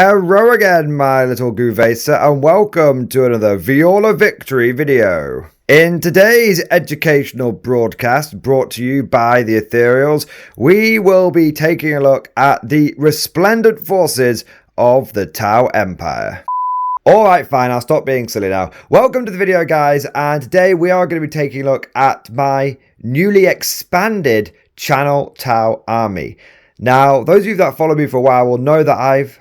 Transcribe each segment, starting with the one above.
Hello again, my little Guvesa, and welcome to another Viola Victory video. In today's educational broadcast, brought to you by the Ethereals, we will be taking a look at the resplendent forces of the Tau Empire. Alright, fine, I'll stop being silly now. Welcome to the video, guys, and today we are going to be taking a look at my newly expanded Channel Tau army. Now, those of you that follow me for a while will know that I've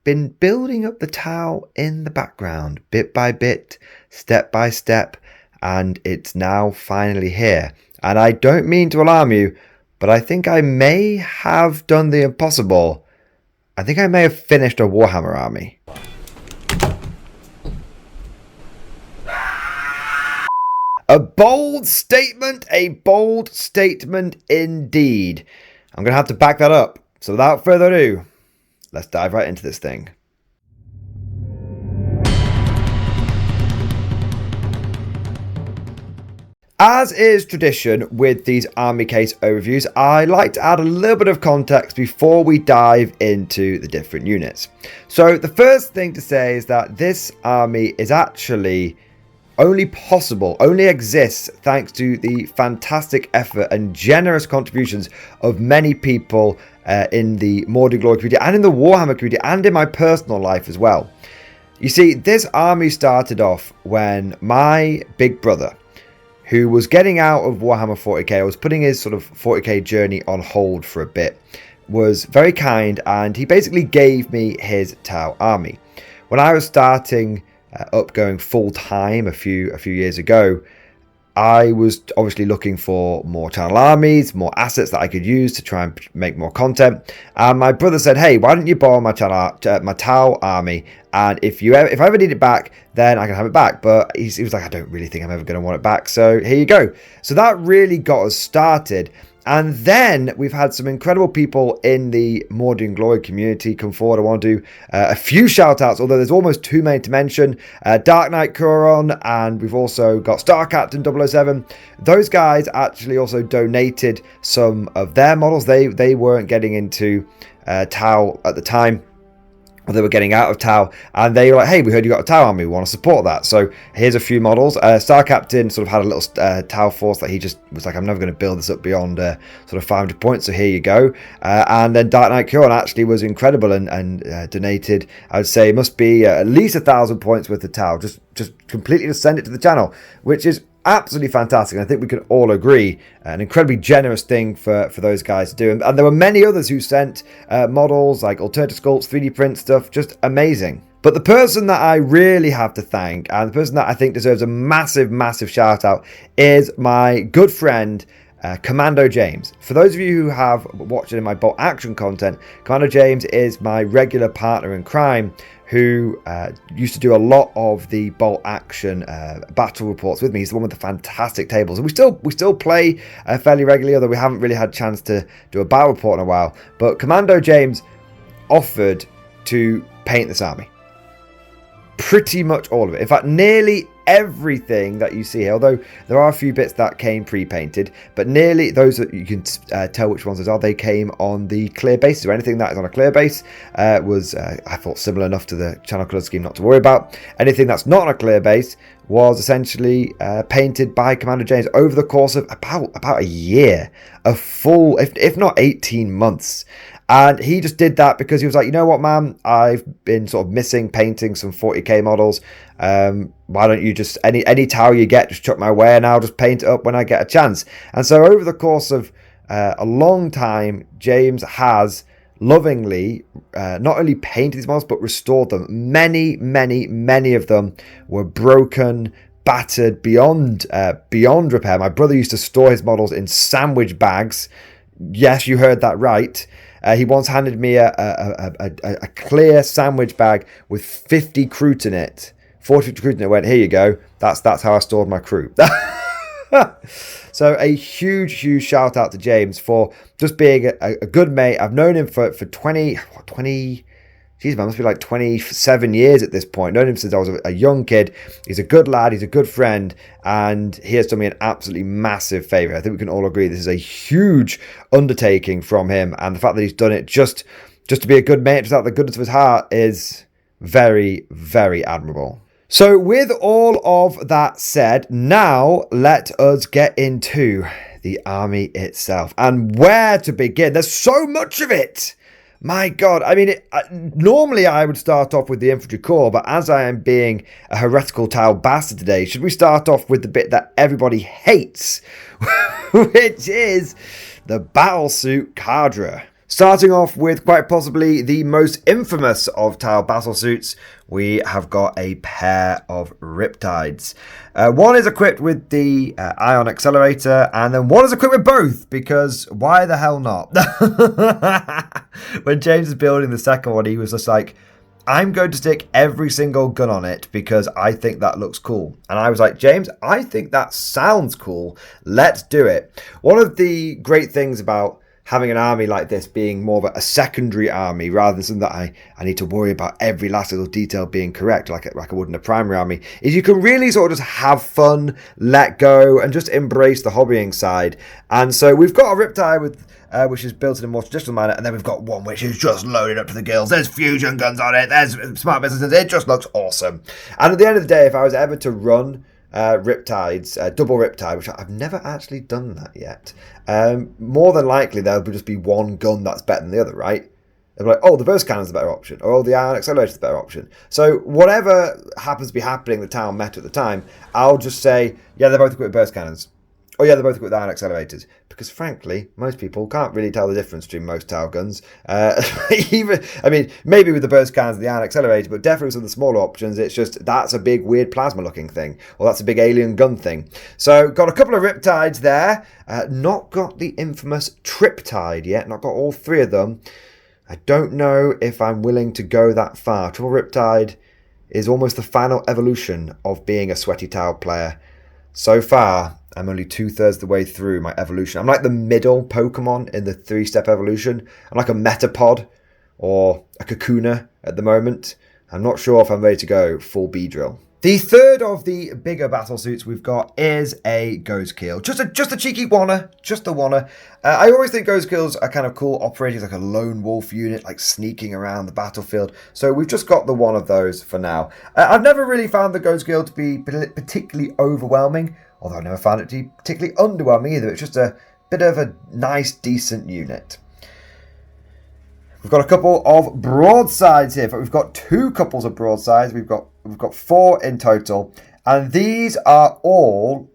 been building up the Tau in the background, bit by bit, step by step, and it's now finally here. And I don't mean to alarm you, but I think I may have done the impossible. I think I may have finished a Warhammer army. A bold statement indeed. I'm going to have to back that up. So without further ado, let's dive right into this thing. As is tradition with these army case overviews, I like to add a little bit of context before we dive into the different units. So the first thing to say is that this army is actually only exists thanks to the fantastic effort and generous contributions of many people in the Mordian community and in the Warhammer community and in my personal life as well. You see, this army started off when my big brother, who was getting out of Warhammer 40k, was putting his sort of 40k journey on hold for a bit, was very kind, and he basically gave me his Tau army. When I was starting up going full time a few years ago, I was obviously looking for more channel armies, more assets that I could use to try and make more content. And my brother said, "Hey, why don't you borrow my Tau army? And if I ever need it back, then I can have it back." But he was like, "I don't really think I'm ever going to want it back. So here you go." So that really got us started. And then we've had some incredible people in the Mordian Glory community come forward. I want to do a few shout outs, although there's almost too many to mention. Dark Knight Kuron, and we've also got Star Captain 007. Those guys actually also donated some of their models. They weren't getting into Tau at the time. They were getting out of Tau, and they were like, "Hey, we heard you got a Tau army, we want to support that." So here's a few models. Star Captain sort of had a little Tau force that he just was like, "I'm never going to build this up beyond sort of 500 points, so here you go." And then Dark Knight Kuron actually was incredible and donated, I would say, must be at least 1,000 points worth of Tau, just completely to send it to the channel, which is absolutely fantastic. And I think we can all agree an incredibly generous thing for those guys to do. And there were many others who sent models like alternative sculpts, 3D print stuff, just amazing. But the person that I really have to thank, and the person that I think deserves a massive shout out, is my good friend Commando James. For those of you who have watched it in my bolt action content, Commando James is my regular partner in crime, who used to do a lot of the bolt action battle reports with me. He's the one with the fantastic tables, and we still play fairly regularly, although we haven't really had a chance to do a battle report in a while. But Commando James offered to paint this army, pretty much all of it. In fact, nearly everything that you see here, although there are a few bits that came pre-painted, but nearly those that you can tell which ones those are, they came on the clear base. So anything that is on a clear base was I thought similar enough to the channel color scheme not to worry about. Anything that's not on a clear base was essentially painted by Commander James over the course of about a year, a full, if not 18 months. And he just did that because he was like, "You know what, man, I've been sort of missing painting some 40k models. Why don't you just, any Tau you get, just chuck my way and I'll just paint it up when I get a chance." And so over the course of a long time, James has lovingly not only painted these models, but restored them. Many of them were broken, battered beyond repair. My brother used to store his models in sandwich bags. Yes, you heard that right. He once handed me a clear sandwich bag with 50 Kroot in it. 40 Kroot in it. Went, "Here you go. That's how I stored my crew." So a huge shout out to James for just being a good mate. I've known him for 20, geez, man, must be like 27 years at this point. Known him since I was a young kid. He's a good lad. He's a good friend. And he has done me an absolutely massive favour. I think we can all agree this is a huge undertaking from him. And the fact that he's done it just just to be a good mate, just out of the goodness of his heart, is very, very admirable. So with all of that said, now let us get into the army itself and where to begin. There's so much of it. My God, I mean, normally I would start off with the infantry corps, but as I am being a heretical tile bastard today, should we start off with the bit that everybody hates, which is the battlesuit cadre? Starting off with quite possibly the most infamous of tile battlesuits, we have got a pair of Riptides. One is equipped with the ion accelerator, and then one is equipped with both, because why the hell not? When James was building the second one, he was just like, I'm going to stick every single gun on it because I think that looks cool. And I was like, James, I think that sounds cool. Let's do it. One of the great things about having an army like this being more of a secondary army rather than something that I need to worry about every last little detail being correct like I would in a primary army, is you can really sort of just have fun, let go, and just embrace the hobbying side. And so we've got a Riptide with which is built in a more traditional manner, and then we've got one which is just loaded up to the gills. There's fusion guns on it, there's smart missiles, it just looks awesome. And at the end of the day, if I was ever to run Riptides, double Riptide, which I've never actually done that yet. More than likely, there'll just be one gun that's better than the other, right? They'll be like, oh, the burst cannon's the better option, or oh, the ion accelerator's the better option. So whatever happens to be happening in the town meta at the time, I'll just say, yeah, they're both equipped with burst cannons. Oh yeah, they're both equipped with ion accelerators. Because frankly, most people can't really tell the difference between most tile guns. Maybe with the burst cannons and the ion accelerator, but definitely some of the smaller options, it's just, that's a big weird plasma looking thing. Or that's a big alien gun thing. So, got a couple of Riptides there. Not got the infamous Triptide yet. Not got all three of them. I don't know if I'm willing to go that far. Triple Riptide is almost the final evolution of being a sweaty tile player. So far, I'm only 2/3 the way through my evolution. I'm like the middle Pokemon in the 3-step evolution. I'm like a Metapod or a Kakuna at the moment. I'm not sure if I'm ready to go full Beedrill. The third of the bigger battle suits we've got is a Ghostkeel. Just a cheeky wanna, just a wanna. I always think Ghostkeels are kind of cool, operating as like a lone wolf unit, like sneaking around the battlefield. So we've just got the one of those for now. I've never really found the Ghostkeel to be particularly overwhelming, although I've never found it to be particularly underwhelming either. It's just a bit of a nice, decent unit. We've got a couple of broadsides here. We've got two couples of broadsides. We've got 4 in total. And these are all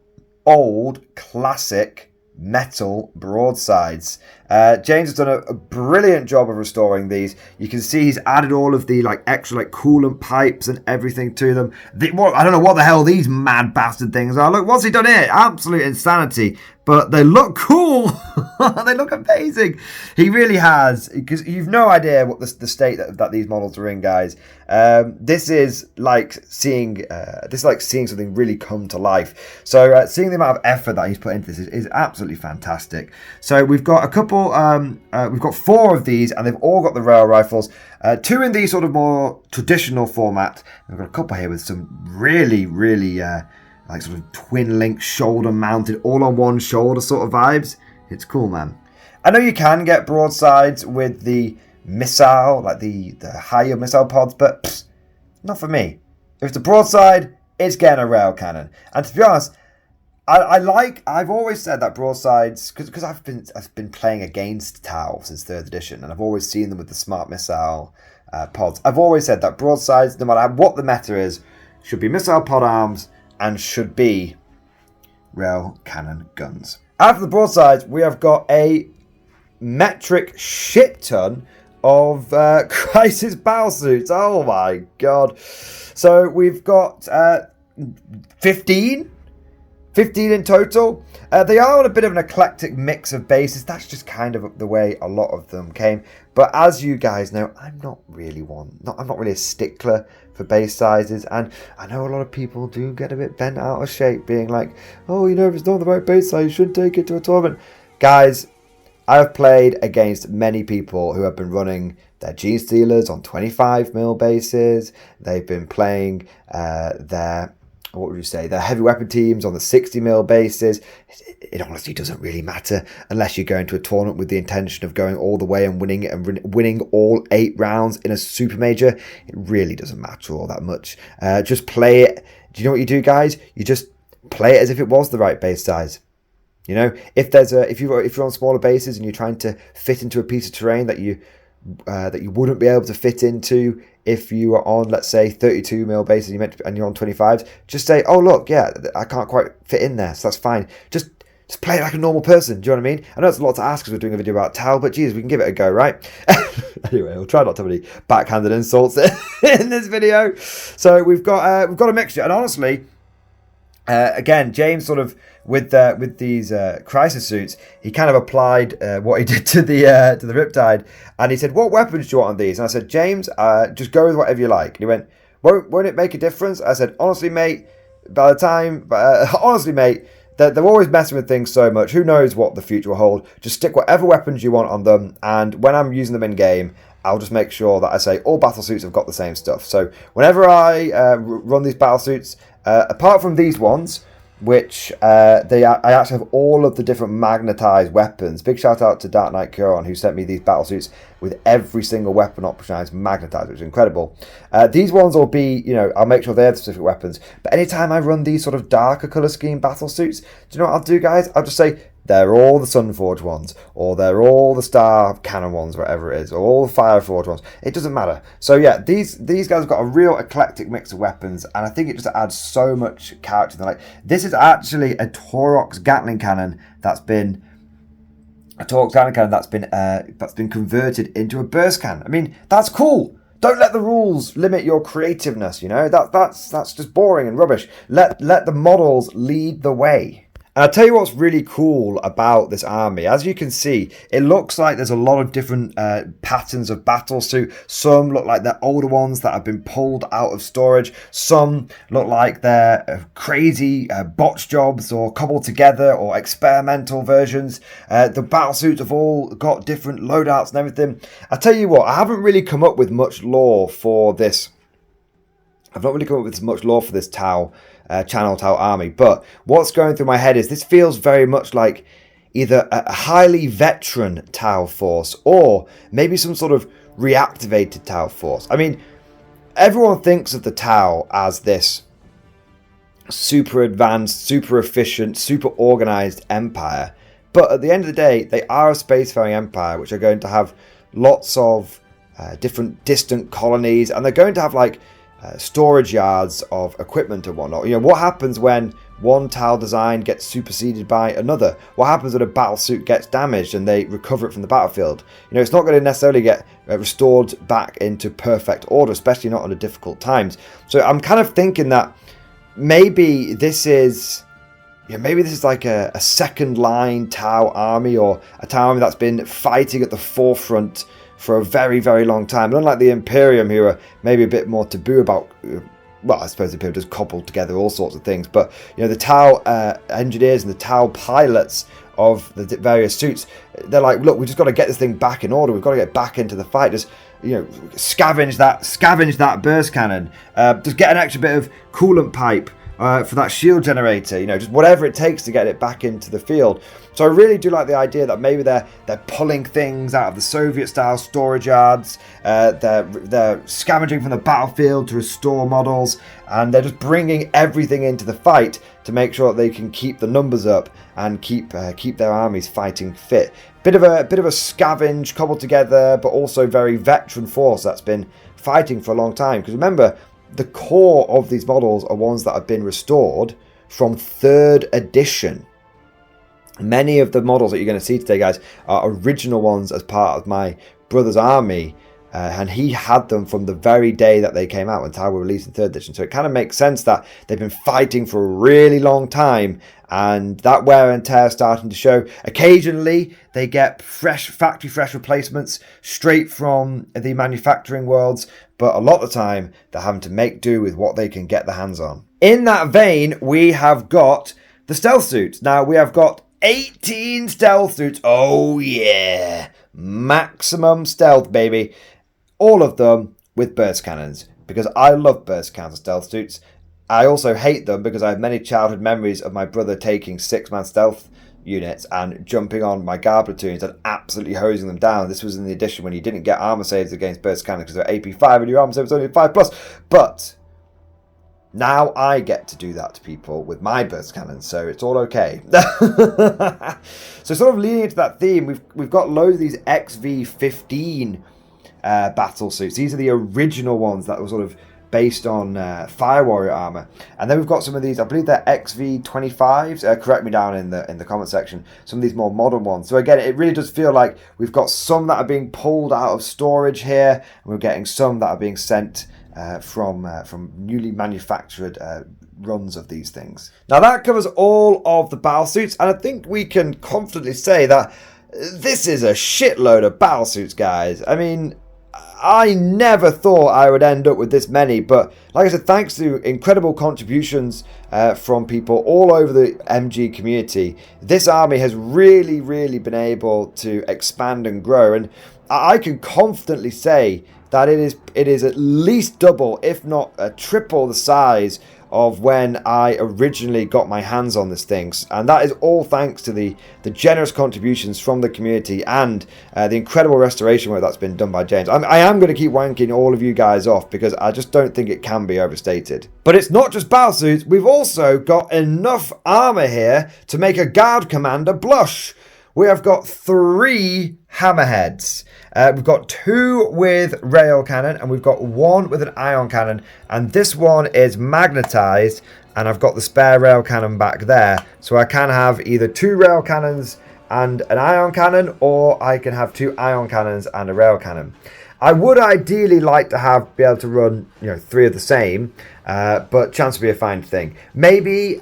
old, classic metal broadsides. James has done a brilliant job of restoring these. You can see he's added all of the extra coolant pipes and everything to them. I don't know what the hell these mad bastard things are. Look, what's he done here? Absolute insanity. But they look cool. They look amazing. He really has, because you've no idea what the state that these models are in, guys. This is like seeing something really come to life. So seeing the amount of effort that he's put into this is absolutely fantastic. So we've got a couple. We've got 4 of these, and they've all got the rail rifles. 2 in the sort of more traditional format. We've got a couple here with some really, really sort of twin link shoulder mounted, all on one shoulder sort of vibes. It's cool, man. I know you can get broadsides with the missile, like the higher missile pods, but not for me. If it's a broadside, it's getting a rail cannon. And to be honest, I've always said that broadsides, because I've been playing against Tau since 3rd edition, and I've always seen them with the smart missile pods. I've always said that broadsides, no matter what the meta is, should be missile pod arms and should be rail cannon guns. After the broadsides, we have got a metric shit ton of crisis battle suits. Oh my god. So we've got 15 in total. They are on a bit of an eclectic mix of bases. That's just kind of the way a lot of them came. But as you guys know, I'm not really a stickler for base sizes, and I know a lot of people do get a bit bent out of shape, being like, oh, if it's not the right base size, you shouldn't take it to a tournament. Guys, I've played against many people who have been running their Gene Stealers on 25mm bases. They've been playing their what would you say, the heavy weapon teams on the 60mm bases. It honestly doesn't really matter unless you go into a tournament with the intention of going all the way and winning it and winning all 8 rounds in a super major. It really doesn't matter all that much. Just play it. Do you know what you do, guys? You just play it as if it was the right base size. You know, if you're on smaller bases and you're trying to fit into a piece of terrain that you wouldn't be able to fit into if you were on, let's say, 32mm bases and you're on 25s, just say, oh look, yeah, I can't quite fit in there, so that's fine. Just play it like a normal person. Do you know what I mean? I know it's a lot to ask because we're doing a video about Tau, but geez, we can give it a go, right? Anyway, we'll try not to have any backhanded insults in this video. So we've got a mixture, and honestly, again, James sort of with these crisis suits, he kind of applied what he did to the Riptide, and he said, "What weapons do you want on these?" And I said, "James, just go with whatever you like." And he went, "Won't it make a difference?" I said, "Honestly, mate, honestly, mate, they're always messing with things so much. Who knows what the future will hold? Just stick whatever weapons you want on them, and when I'm using them in game, I'll just make sure that I say all battle suits have got the same stuff. So whenever I run these battle suits, apart from these ones, which I actually have all of the different magnetized weapons. Big shout out to Dark Knight Kuron, who sent me these battle suits with every single weapon optionized magnetized, which is incredible. These ones will be, you know, I'll make sure they have specific weapons. But anytime I run these sort of darker color scheme battle suits, do you know what I'll do, guys? I'll just say, they're all the Sunforge ones, or they're all the Star Cannon ones, whatever it is, or all the Fireforge ones. It doesn't matter. So yeah, these guys have got a real eclectic mix of weapons, and I think it just adds so much character. Like, this is actually a Taurox Gatling cannon that's been converted into a burst cannon. I mean, that's cool. Don't let the rules limit your creativeness. You know, that's just boring and rubbish. Let the models lead the way. And I'll tell you what's really cool about this army. As you can see, it looks like there's a lot of different patterns of battle suit. Some look like they're older ones that have been pulled out of storage. Some look like they're crazy botch jobs or cobbled together or experimental versions. The battle suits have all got different loadouts and everything. I'll tell you what, I haven't really come up with much lore for this. I've not really come up with much lore for this Tau Channel Tau army, but what's going through my head is this feels very much like either a highly veteran Tau force or maybe some sort of reactivated Tau force. I mean, everyone thinks of the Tau as this super advanced, super efficient, super organized empire, but at the end of the day, they are a spacefaring empire which are going to have lots of different distant colonies, and they're going to have like storage yards of equipment and whatnot. You know, what happens when one Tau design gets superseded by another? What happens when a battle suit gets damaged and they recover it from the battlefield? You know, it's not going to necessarily get restored back into perfect order, especially not under difficult times. So I'm kind of thinking that maybe this is, you know, maybe this is like a second line Tau army, or a Tau army that's been fighting at the forefront for a very, very long time. And unlike the Imperium, who are maybe a bit more taboo about, well, I suppose the Imperium just cobbled together all sorts of things, but, you know, the Tau engineers and the Tau pilots of the various suits, they're like, look, we just got to get this thing back in order. We've got to get back into the fight. Just, you know, scavenge that burst cannon. Just get an extra bit of coolant pipe for that shield generator. You know, just whatever it takes to get it back into the field. So I really do like the idea that maybe they're pulling things out of the Soviet-style storage yards. They're scavenging from the battlefield to restore models, and they're just bringing everything into the fight to make sure that they can keep the numbers up and keep their armies fighting fit. Bit of a scavenge, cobbled together, but also very veteran force that's been fighting for a long time. Because remember, the core of these models are ones that have been restored from 3rd edition. Many of the models that you're going to see today, guys, are original ones as part of my brother's army, and he had them from the very day that they came out when Tau were released in 3rd edition. So it kind of makes sense that they've been fighting for a really long time, and that wear and tear is starting to show. Occasionally, they get factory fresh replacements straight from the manufacturing worlds, but a lot of the time, they're having to make do with what they can get their hands on. In that vein, we have got the stealth suits. Now, we have got 18 stealth suits. Oh yeah, maximum stealth, baby. All of them with burst cannons, because I love burst cannons and stealth suits. I also hate them because I have many childhood memories of my brother taking 6-man stealth units and jumping on my guard platoons and absolutely hosing them down. This was in the edition when you didn't get armor saves against burst cannon because they're AP5 and your armor save was only 5+. But now I get to do that to people with my burst cannon, so it's all okay. So sort of leading into that theme, we've got loads of these XV15 battle suits. These are the original ones that were sort of based on Fire Warrior armor, and then we've got some of these. I believe they're XV25s. Correct me down in the comment section. Some of these more modern ones. So again, it really does feel like we've got some that are being pulled out of storage here, and we're getting some that are being sent from newly manufactured runs of these things. Now that covers all of the battle suits, and I think we can confidently say that this is a shitload of battle suits, guys. I mean, I never thought I would end up with this many, but like I said, thanks to incredible contributions from people all over the MG community, this army has really, really been able to expand and grow, and I can confidently say that it is at least double, if not triple the size of when I originally got my hands on this thing. And that is all thanks to the generous contributions from the community and the incredible restoration work that's been done by James. I am going to keep wanking all of you guys off because I just don't think it can be overstated. But it's not just battle suits, we've also got enough armor here to make a guard commander blush. We have got 3 hammerheads. We've got 2 with rail cannon, and we've got 1 with an ion cannon, and this one is magnetized, and I've got the spare rail cannon back there, so I can have either 2 rail cannons and an ion cannon, or I can have 2 ion cannons and a rail cannon. I would ideally like to be able to run 3 of the same, but chance will be a fine thing. Maybe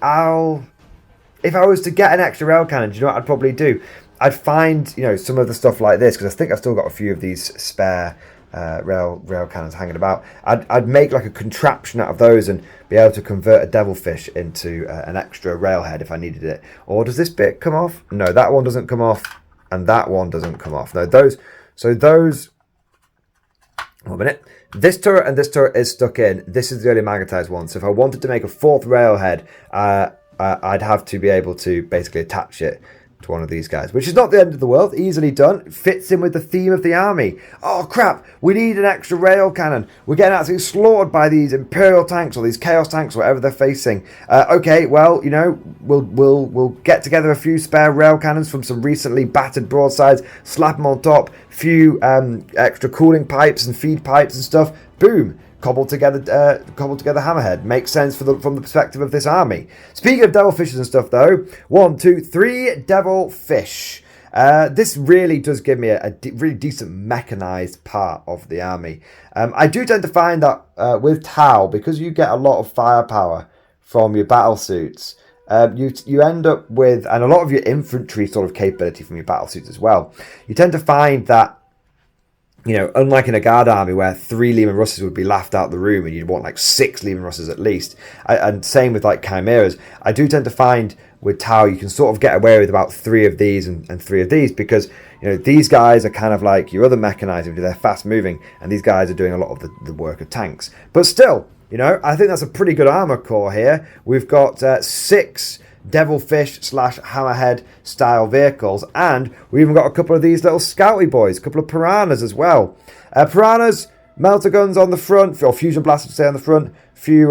if I was to get an extra rail cannon, do you know what I'd probably do? I'd find, some of the stuff like this, because I think I've still got a few of these spare rail cannons hanging about. I'd make like a contraption out of those and be able to convert a devilfish into an extra railhead if I needed it. Or does this bit come off? No, that one doesn't come off, and that one doesn't come off. No, those. 1 minute. This turret and this turret is stuck in. This is the only magnetized one. So if I wanted to make a 4th railhead, I'd have to be able to basically attach it to one of these guys, which is not the end of the world. Easily done. It fits in with the theme of the army. Oh crap, we need an extra rail cannon. We're getting absolutely slaughtered by these Imperial tanks or these Chaos tanks, whatever they're facing. Okay, well, we'll get together a few spare rail cannons from some recently battered broadsides, slap them on top, few extra cooling pipes and feed pipes and stuff. Boom. Cobbled together hammerhead. Makes sense from the perspective of this army. Speaking of devilfishes and stuff, though, 1, 2, 3 devilfish. This really does give me a really decent mechanized part of the army. I do tend to find that with Tau, because you get a lot of firepower from your battle suits, you end up with, and a lot of your infantry sort of capability from your battle suits as well. You tend to find that, unlike in a guard army where 3 Leman Russes would be laughed out the room and you'd want like 6 Leman Russes at least, and same with like Chimeras, I do tend to find with Tau you can sort of get away with about 3 of these and 3 of these, because these guys are kind of like your other mechanized, they're fast moving, and these guys are doing a lot of the work of tanks. But still, I think that's a pretty good armor core here. We've got 6 devilfish / hammerhead style vehicles, and we even got a couple of these little scouty boys, a couple of piranhas as well. Piranhas, melter guns on the front, or fusion blasters stay on the front, few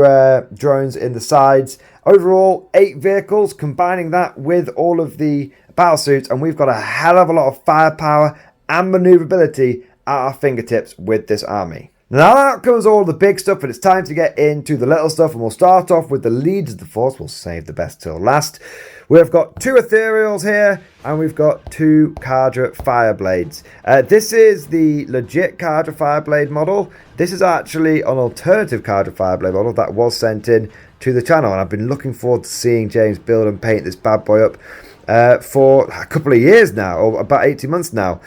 drones in the sides. Overall 8 vehicles, combining that with all of the battle suits, and we've got a hell of a lot of firepower and maneuverability at our fingertips with this army. Now that covers all the big stuff, and it's time to get into the little stuff, and we'll start off with the leaders of the force. We'll save the best till last. We've got 2 ethereals here, and we've got 2 Kadra Fireblades. This is the legit Kadra Fireblade model. This is actually an alternative Kadra Fireblade model that was sent in to the channel, and I've been looking forward to seeing James build and paint this bad boy up for a couple of years now, or about 18 months now.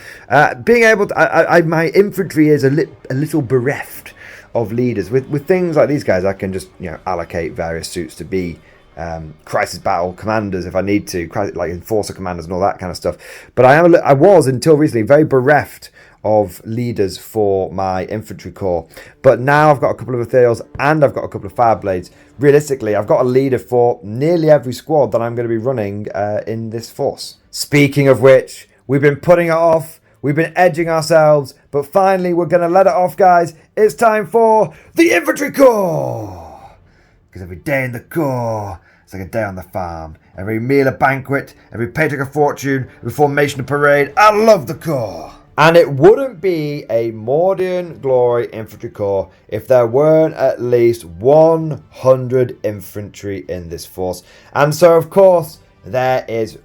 Being able to, my infantry is a little bereft of leaders. With things like these guys, I can just allocate various suits to be crisis battle commanders if I need to, like enforcer commanders and all that kind of stuff. But I was until recently very bereft of leaders for my infantry corps. But now I've got a couple of ethereals and I've got a couple of fireblades. Realistically, I've got a leader for nearly every squad that I'm going to be running in this force. Speaking of which, we've been putting it off. We've been edging ourselves, but finally we're going to let it off, guys. It's time for the infantry corps. Because every day in the corps, it's like a day on the farm. Every meal a banquet, every paycheck a fortune, every formation a parade. I love the corps. And it wouldn't be a Mordian Glory infantry corps if there weren't at least 100 infantry in this force. And so, of course, there's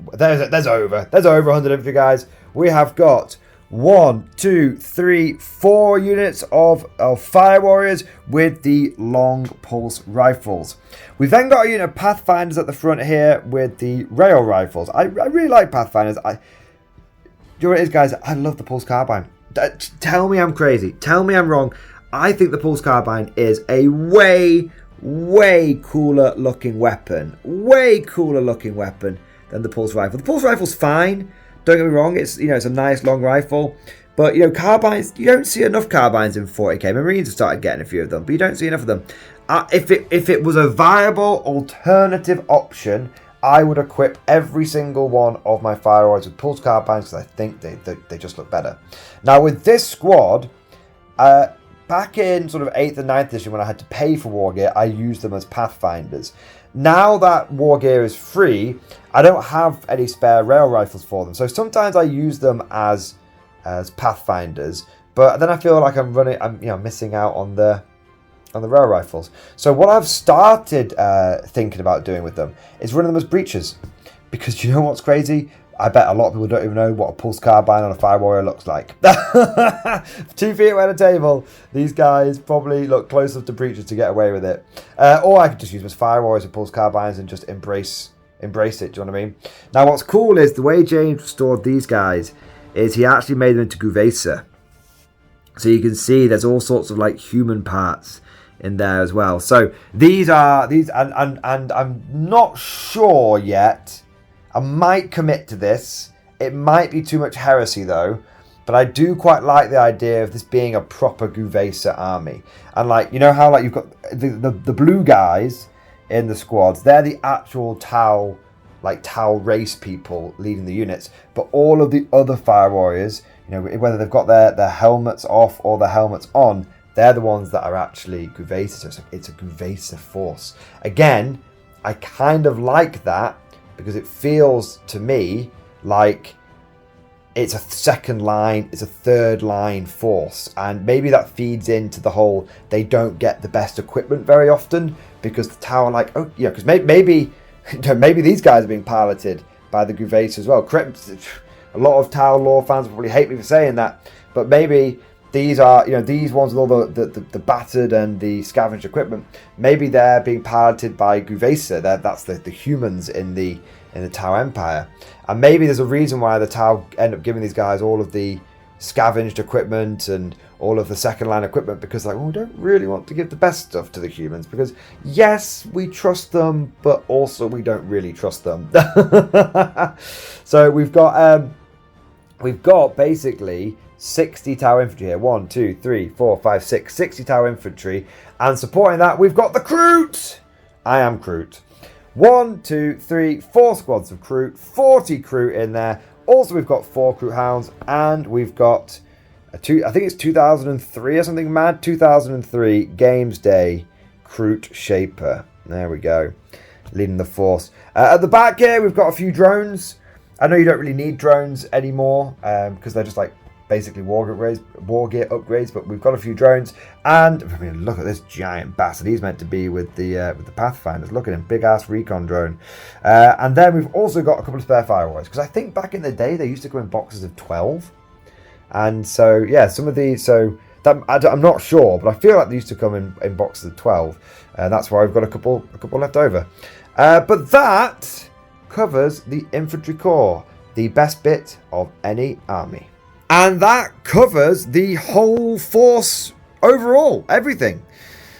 over 100 infantry, guys. We have got 1, 2, 3, 4 units of fire warriors with the long pulse rifles. We've then got a unit of pathfinders at the front here with the rail rifles. I really like pathfinders. You know what it is, guys? I love the pulse carbine. Tell me I'm crazy. Tell me I'm wrong. I think the pulse carbine is a way cooler looking weapon. Way cooler looking weapon than the pulse rifle. The pulse rifle's fine. Don't get me wrong. It's it's a nice long rifle. But carbines, you don't see enough carbines in 40k. Marines have started getting a few of them, but you don't see enough of them. If it was a viable alternative option, I would equip every single one of my fire warriors with pulse carbines because I think they just look better. Now with this squad, back in sort of 8th and 9th edition when I had to pay for war gear, I used them as pathfinders. Now that war gear is free, I don't have any spare rail rifles for them. So sometimes I use them as pathfinders, but then I feel like I'm missing out on the rail rifles. So what I've started thinking about doing with them is running them as breaches. Because you know what's crazy? I bet a lot of people don't even know what a pulse carbine on a fire warrior looks like. 2 feet away at a table, these guys probably look close enough to breaches to get away with it. Or I could just use them as fire warriors with pulse carbines and just embrace it, do you know what I mean? Now what's cool is the way James restored these guys is he actually made them into Guvesa. So you can see there's all sorts of like human parts in there as well. So these and I'm not sure yet. I might commit to this. It might be too much heresy though, but I do quite like the idea of this being a proper Guvesa army. And like, you know how like you've got the blue guys in the squads, they're the actual Tau race people leading the units, but all of the other fire warriors, whether they've got their helmets off or their helmets on, they're the ones that are actually Guvesa. So it's a Guvesa force. Again, I kind of like that because it feels to me like it's a second line, it's a third line force. And maybe that feeds into the whole, they don't get the best equipment very often because the Tau are like, because maybe these guys are being piloted by the Guvesa as well. A lot of Tau lore fans will probably hate me for saying that, but maybe these are, these ones with all the battered and the scavenged equipment. Maybe they're being piloted by Guvesa. That's the humans in the Tau Empire, and maybe there's a reason why the Tau end up giving these guys all of the scavenged equipment and all of the second line equipment because we don't really want to give the best stuff to the humans because yes, we trust them, but also we don't really trust them. So we've got basically 60 Tau infantry here. 1, 2, 3, 4, 5, 6. 60 Tau infantry. And supporting that, we've got the Kroot. I am Kroot. 1, 2, 3, 4 squads of Kroot. 40 Kroot in there. Also, we've got 4 Kroot Hounds. And we've got, I think it's 2003 or something mad. 2003 Games Day Kroot Shaper. There we go. Leading the force. At the back here, we've got a few drones. I know you don't really need drones anymore because they're just like basically war gear upgrades, but we've got a few drones. And I mean, look at this giant bastard. He's meant to be with the Pathfinders. Look at him, big ass recon drone. And then we've also got a couple of spare fire warriors because I think back in the day they used to come in boxes of 12. And so yeah, some of these. So that, I'm not sure, but I feel like they used to come in boxes of 12. And that's why we've got a couple left over. But that covers the infantry corps, the best bit of any army. And that covers the whole force overall, everything.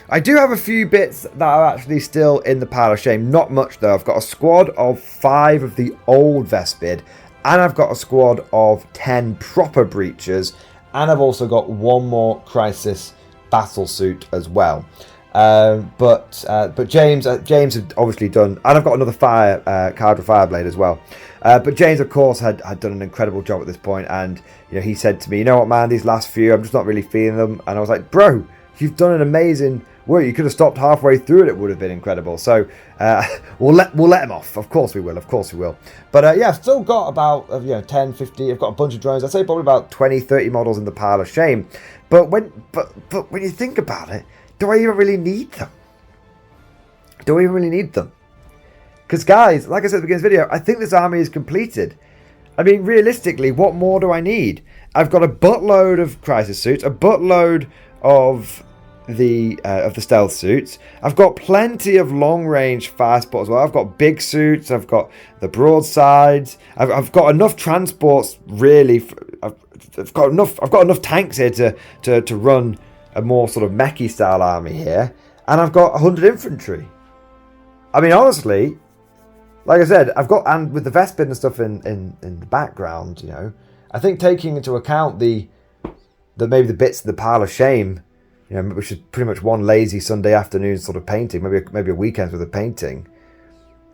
I do have a few bits that are actually still in the pile of shame. Not much though. I've got a squad of 5 of the old Vespid, and I've got a squad of 10 proper breachers, and I've also got 1 more Crisis battle suit as well. But James had obviously done, and I've got another Cardra Fireblade as well. But James, of course, had done an incredible job at this point, and he said to me, you know what, man, these last few, I'm just not really feeling them. And I was like, bro, you've done an amazing work. You could have stopped halfway through it. It would have been incredible. So we'll let him off. Of course we will. Of course we will. But yeah, I've still got about 10, 50. I've got a bunch of drones. I'd say probably about 20, 30 models in the pile of shame. But when you think about it, do I even really need them? Do I even really need them? Because guys, like I said at the beginning of this video, I think this army is completed. I mean, realistically, what more do I need? I've got a buttload of crisis suits, a buttload of the stealth suits. I've got plenty of long-range fire support as well. I've got big suits. I've got the broadsides. I've got enough transports. Really, I've got enough tanks here to run a more sort of mechy style army here, and I've got 100 infantry. I mean, honestly, like I said, I've got, and with the Vespid and stuff in the background, I think taking into account maybe the bits of the pile of shame, which is pretty much one lazy Sunday afternoon sort of painting, maybe a weekend with a painting.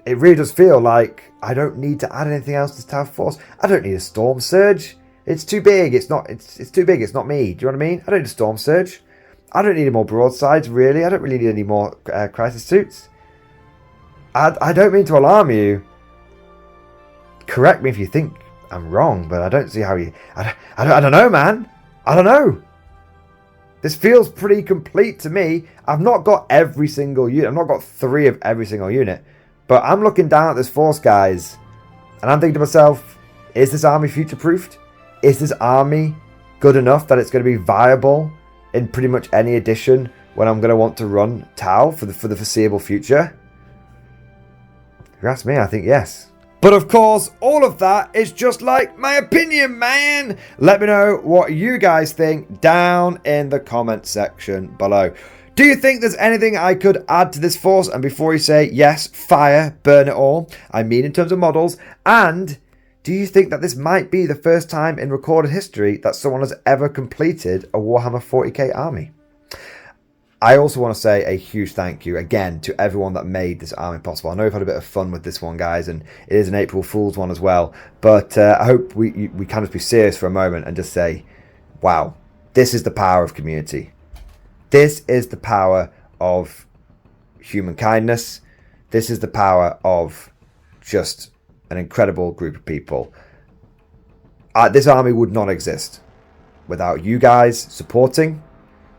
It really does feel like I don't need to add anything else to this Tower Force. I don't need a Storm Surge. It's too big. It's too big. It's not me. Do you know what I mean? I don't need a Storm Surge. I don't need any more broadsides, really. I don't really need any more crisis suits. I don't mean to alarm you. Correct me if you think I'm wrong, but I don't see how you... I don't know, man. I don't know. This feels pretty complete to me. I've not got every single unit. I've not got 3 of every single unit. But I'm looking down at this force, guys, and I'm thinking to myself, is this army future-proofed? Is this army good enough that it's going to be viable in pretty much any edition when I'm going to want to run Tau for the foreseeable future? If you ask me, I think yes. But of course, all of that is just like my opinion, man. Let me know what you guys think down in the comment section below. Do you think there's anything I could add to this force? And before you say yes, fire, burn it all, I mean in terms of models. And do you think that this might be the first time in recorded history that someone has ever completed a Warhammer 40k army? I also want to say a huge thank you again to everyone that made this army possible. I know we've had a bit of fun with this one, guys, and it is an April Fool's one as well. But I hope we can just be serious for a moment and just say, wow, this is the power of community. This is the power of human kindness. This is the power of just an incredible group of people. This army would not exist without you guys supporting,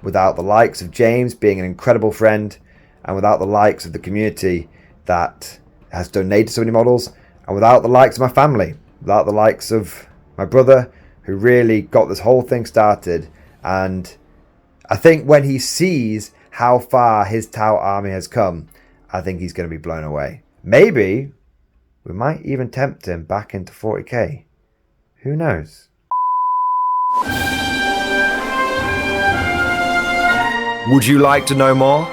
without the likes of James being an incredible friend, and without the likes of the community that has donated so many models, and without the likes of my family, without the likes of my brother, who really got this whole thing started. And I think when he sees how far his Tau army has come, I think he's going to be blown away. Maybe we might even tempt him back into 40k. Who knows? Would you like to know more?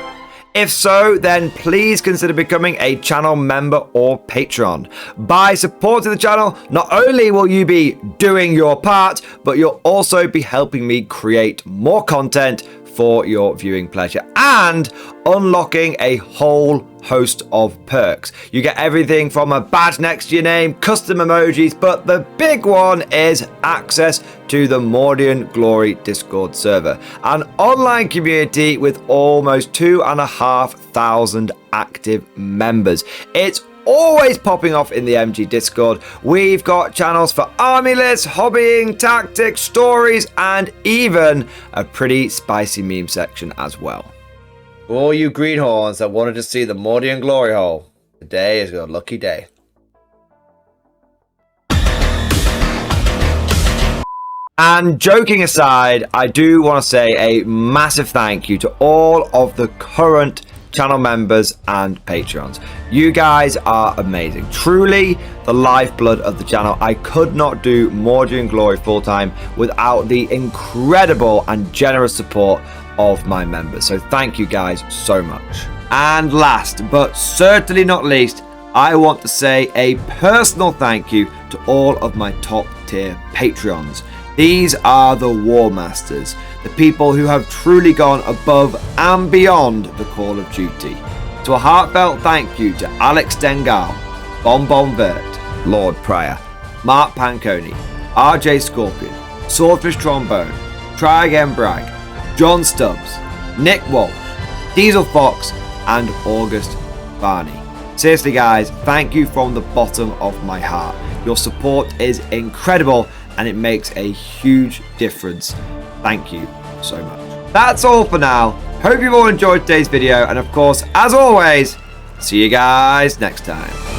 If so, then please consider becoming a channel member or patron. By supporting the channel, not only will you be doing your part, but you'll also be helping me create more content for your viewing pleasure and unlocking a whole host of perks. You get everything from a badge next to your name, custom emojis, but the big one is access to the Mordian Glory Discord server, an online community with almost 2,500 active members. It's always popping off in the MG Discord. We've got channels for army lists, hobbying, tactics, stories, and even a pretty spicy meme section as well. For all you greenhorns that wanted to see the Mordian glory hole, today is your lucky day. And joking aside, I do want to say a massive thank you to all of the current channel members and patrons. You guys are amazing, truly the lifeblood of the channel. I could not do Mordian Glory full time without the incredible and generous support of my members. So thank you guys so much. And last but certainly not least, I want to say a personal thank you to all of my top tier Patreons. These are the War Masters, the people who have truly gone above and beyond the call of duty. So a heartfelt thank you to Alex Dengal, Bonbon Vert, Lord Pryor, Mark Panconi, RJ Scorpion, Swordfish Trombone, Try Again Bragg, John Stubbs, Nick Walsh, Diesel Fox, and August Barney. Seriously guys, thank you from the bottom of my heart. Your support is incredible and it makes a huge difference. Thank you so much. That's all for now. Hope you've all enjoyed today's video, and of course, as always, see you guys next time.